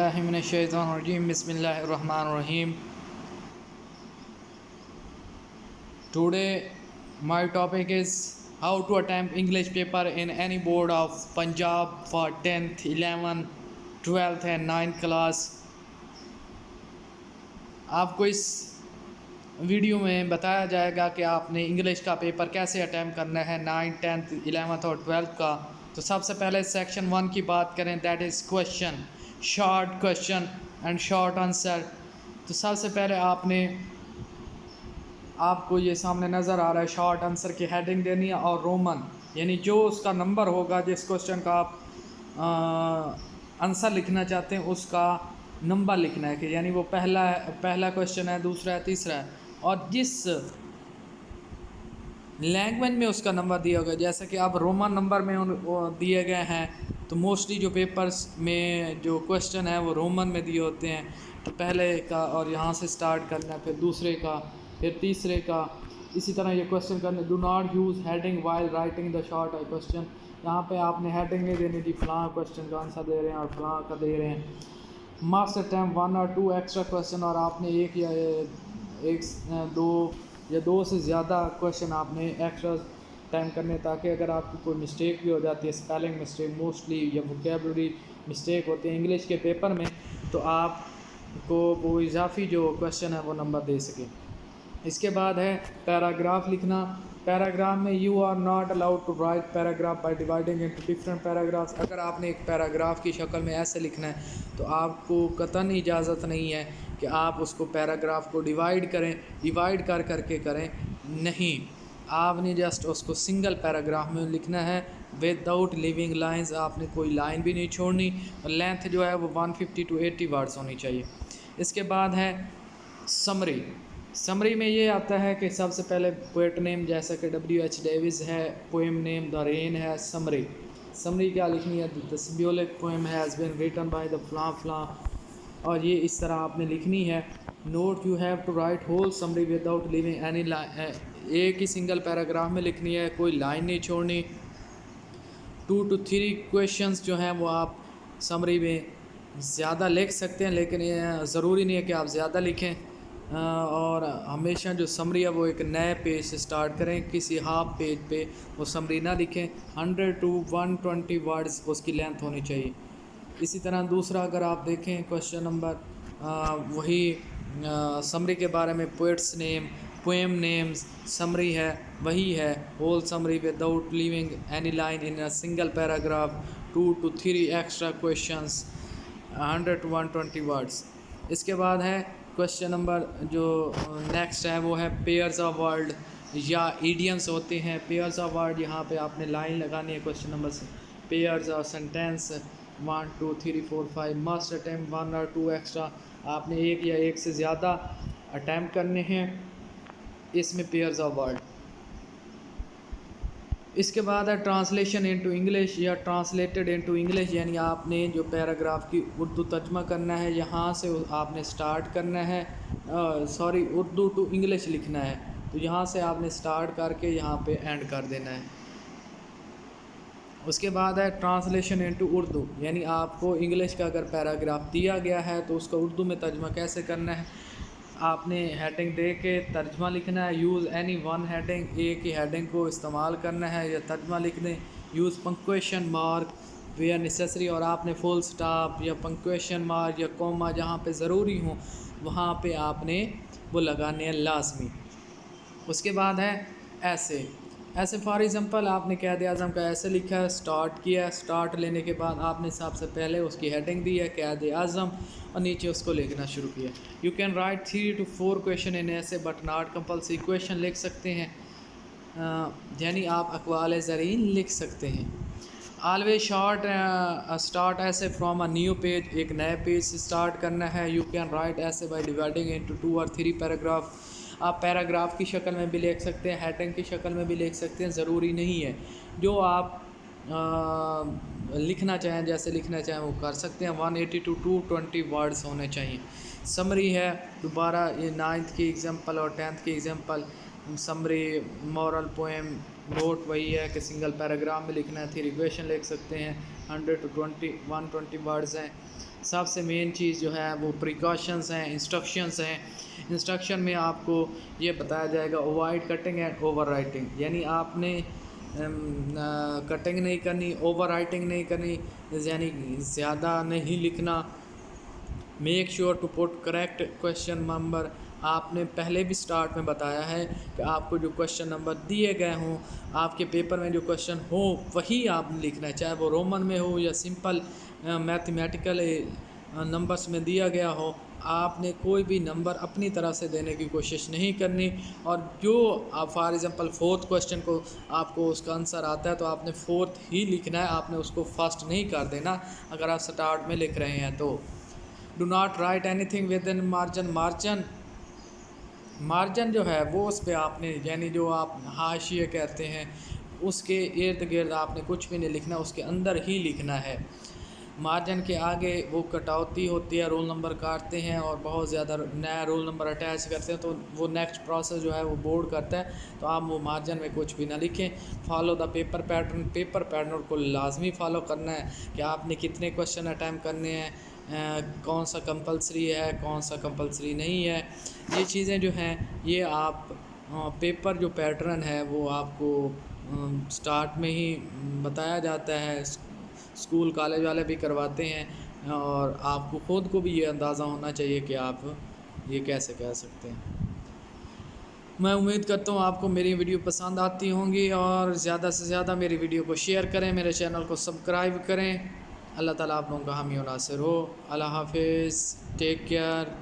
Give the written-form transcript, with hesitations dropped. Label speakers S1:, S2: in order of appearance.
S1: Auzubillahiminash-shaytanir-rajeem. Bismillahir-rahmanir-rahim. Today my topic is how to attempt English paper in any board of Punjab for 10th, 11th, 12th and 9th class. आपको इस video में बताया जाएगा कि आपने English का paper कैसे अटैम्प्ट करना है 9th, 10th, 11th और 12th का। तो सबसे पहले सेक्शन 1 की बात करें, that is question, short question and short answer. तो सबसे पहले आपको ये सामने नज़र आ रहा है, शॉर्ट आंसर की हेडिंग देनी है और रोमन, यानी जो उसका नंबर होगा जिस क्वेश्चन का आप आंसर लिखना चाहते हैं उसका नंबर लिखना है कि यानी वो पहला क्वेश्चन है, दूसरा है, तीसरा है, और जिस लैंग्वेज में उसका नंबर दिया होगा। जैसे कि अब रोमन नंबर में दिए गए हैं तो मोस्टली जो पेपर्स में जो क्वेश्चन है वो रोमन में दिए होते हैं। तो पहले का और यहाँ से स्टार्ट करना है, फिर दूसरे का, फिर तीसरे का, इसी तरह ये क्वेश्चन करने। Do not use heading while writing the short question. यहाँ पे आपने हेडिंग नहीं देनी थी, फलां क्वेश्चन का आंसर दे रहे हैं और फलां का दे रहे हैं। Must attempt 1 or 2 extra question, और आपने दो से ज़्यादा क्वेश्चन आपने एक्स्ट्रा टाइम करने, ताकि अगर आपकी कोई मिस्टेक भी हो जाती है, स्पेलिंग मिस्टेक मोस्टली या वोकेबलरी मिस्टेक होती है इंग्लिश के पेपर में, तो आपको वो इजाफी जो क्वेश्चन है वो नंबर दे सके। इसके बाद है पैराग्राफ लिखना। पैराग्राफ में you are not allowed to write paragraph by dividing into different paragraphs. अगर आपने एक पैराग्राफ की शक्ल में ऐसे लिखना है तो आपको कतई इजाज़त नहीं है कि आप उसको पैराग्राफ को डिवाइड कर करके करें। नहीं, आपने जस्ट उसको सिंगल पैराग्राफ में लिखना है विदाउट लिविंग लाइंस। आपने कोई लाइन भी नहीं छोड़नी, और लेंथ जो है वो 150 to 80 वर्ड्स होनी चाहिए। इसके बाद है समरी। समरी में ये आता है कि सबसे पहले पोएट नेम, जैसा कि W.H. डेविस है, पोएम नेम द रेन है। समरी क्या लिखनी है, the symbolic poem has been written by the फ्लां, और ये इस तरह आपने लिखनी है। Note, you have to write whole summary without living any line. एक ही सिंगल पैराग्राफ में लिखनी है, कोई लाइन नहीं छोड़नी। 2 to 3 क्वेश्चंस जो हैं वो आप समरी में ज़्यादा लिख सकते हैं, लेकिन ज़रूरी नहीं है कि आप ज़्यादा लिखें। और हमेशा जो समरी है वो एक नए पेज से स्टार्ट करें, किसी हाफ पेज पे वो समरी ना लिखें। 100 to 120 वर्ड्स उसकी लेंथ होनी चाहिए। इसी तरह दूसरा अगर आप देखें क्वेश्चन नंबर, वही समरी के बारे में, poet's name, poem names, summary है वही है, whole summary without leaving any line in a single paragraph. 2 to 3 extra questions, 100 to 120 words. इसके बाद है क्वेश्चन नंबर जो नेक्स्ट है वो है पेयर्स ऑफ वर्ड या इडियम्स होते हैं। पेयर्स ऑफ वर्ड, यहाँ पे आपने लाइन लगानी है क्वेश्चन नंबर से। Pairs of sentence 1 2 3 4 5। Must attempt 1 or 2 extra. आपने एक या एक से ज़्यादा अटैम्प्ट करने हैं इसमें पेयर्स ऑफ वर्ड। इसके बाद है ट्रांसलेशन इनटू इंग्लिश या ट्रांसलेटेड इनटू इंग्लिश, यानी आपने जो पैराग्राफ की उर्दू तर्जमा करना है, यहाँ से आपने स्टार्ट करना है, उर्दू टू इंग्लिश लिखना है, तो यहाँ से आपने स्टार्ट करके यहाँ पे एंड कर देना है। उसके बाद है ट्रांसलेशन इनटू उर्दू, यानी आपको इंग्लिश का अगर पैराग्राफ दिया गया है तो उसका उर्दू में तर्जमा कैसे करना है। आपने हेडिंग दे के तर्जमा लिखना है। यूज़ एनी वन हेडिंग, एक ही हेडिंग को इस्तेमाल करना है या तर्जमा लिख दें। Use punctuation mark where necessary, और आपने फुल स्टॉप या पंक्चुएशन मार्क या कॉमा जहाँ पे ज़रूरी हो वहाँ पे आपने वो लगाने हैं लाजमी। उसके बाद है ऐसे फॉर एग्ज़ाम्पल आपने क़ायद आज़म का ऐसे लिखा है, स्टार्ट किया, स्टार्ट लेने के बाद आपने सबसे पहले उसकी हेडिंग दी है क़ायद आज़म और नीचे उसको लिखना शुरू किया। You can write 3 to 4 question in ऐसे बट नॉट कंपल्सरी। क्वेश्चन लिख सकते हैं, यानी आप अक़वाल ज़रीन लिख सकते हैं। ऑलवेज शॉर्ट स्टार्ट ऐसे फ्रॉम अ न्यू पेज, एक नए पेज से स्टार्ट करना है। यू कैन राइट ऐसे bye dividing into 2 or 3 paragraph. आप पैराग्राफ की शक्ल में भी लिख सकते हैं, हेडिंग की शक्ल में भी लिख सकते हैं, ज़रूरी नहीं है। जो आप लिखना चाहें, जैसे लिखना चाहें वो कर सकते हैं। 180 to 220 वर्ड्स होने चाहिए। समरी है दोबारा, ये 9th की एग्ज़ाम्पल और 10th की example. Summary moral poem note वही है कि सिंगल पैराग्राफ में लिखना है। 3 इक्वेशन लिख सकते हैं, 100 to 120 वर्ड्स हैं। सबसे मेन चीज़ जो है वो प्रिकॉशंस हैं, इंस्ट्रक्शंस हैं। इंस्ट्रक्शन में आपको ये बताया जाएगा avoid cutting and over writing, यानी आपने कटिंग नहीं करनी, ओवर राइटिंग नहीं करनी, यानी ज़्यादा नहीं लिखना। Make sure to put correct question number, आपने पहले भी स्टार्ट में बताया है कि आपको जो क्वेश्चन नंबर दिए गए हों, आपके पेपर में जो क्वेश्चन हो वही आपने लिखना है, चाहे वो रोमन में हो या सिंपल मैथमेटिकल नंबर्स में दिया गया हो। आपने कोई भी नंबर अपनी तरफ से देने की कोशिश नहीं करनी। और जो आप फॉर एग्ज़ाम्पल फोर्थ क्वेश्चन को आपको उसका आंसर आता है तो आपने फोर्थ ही लिखना है, आपने उसको फर्स्ट नहीं कर देना अगर आप स्टार्ट में लिख रहे हैं तो। Do not right anything with in margin, margin जो है वो उस पर आपने, यानी जो आप हाशिए कहते हैं, उसके इर्द गिर्द आपने कुछ भी नहीं लिखना, उसके अंदर ही लिखना है। मार्जिन के आगे वो कटौती होती है, रोल नंबर काटते हैं और बहुत ज़्यादा नया रोल नंबर अटैच करते हैं, तो वो नेक्स्ट प्रोसेस जो है वो बोर्ड करता है, तो आप वो मार्जिन में कुछ भी ना लिखें। Follow the paper pattern, paper pattern को लाजमी फॉलो करना है कि आपने कितने क्वेश्चन अटैम्प्ट करने हैं, कौन सा कंपलसरी है, कौन सा कंपलसरी नहीं है। ये चीज़ें जो हैं ये आप पेपर जो पैटर्न है वो आपको स्टार्ट में ही बताया जाता है, स्कूल कॉलेज वाले भी करवाते हैं, और आपको ख़ुद को भी ये अंदाज़ा होना चाहिए कि आप ये कैसे कह सकते हैं। मैं उम्मीद करता हूँ आपको मेरी वीडियो पसंद आती होंगी, और ज़्यादा से ज़्यादा मेरी वीडियो को शेयर करें, मेरे चैनल को सब्सक्राइब करें। अल्लाह ताला आप लोगों का हामी और नासिर हो। अल्लाह हाफिज़, टेक केयर।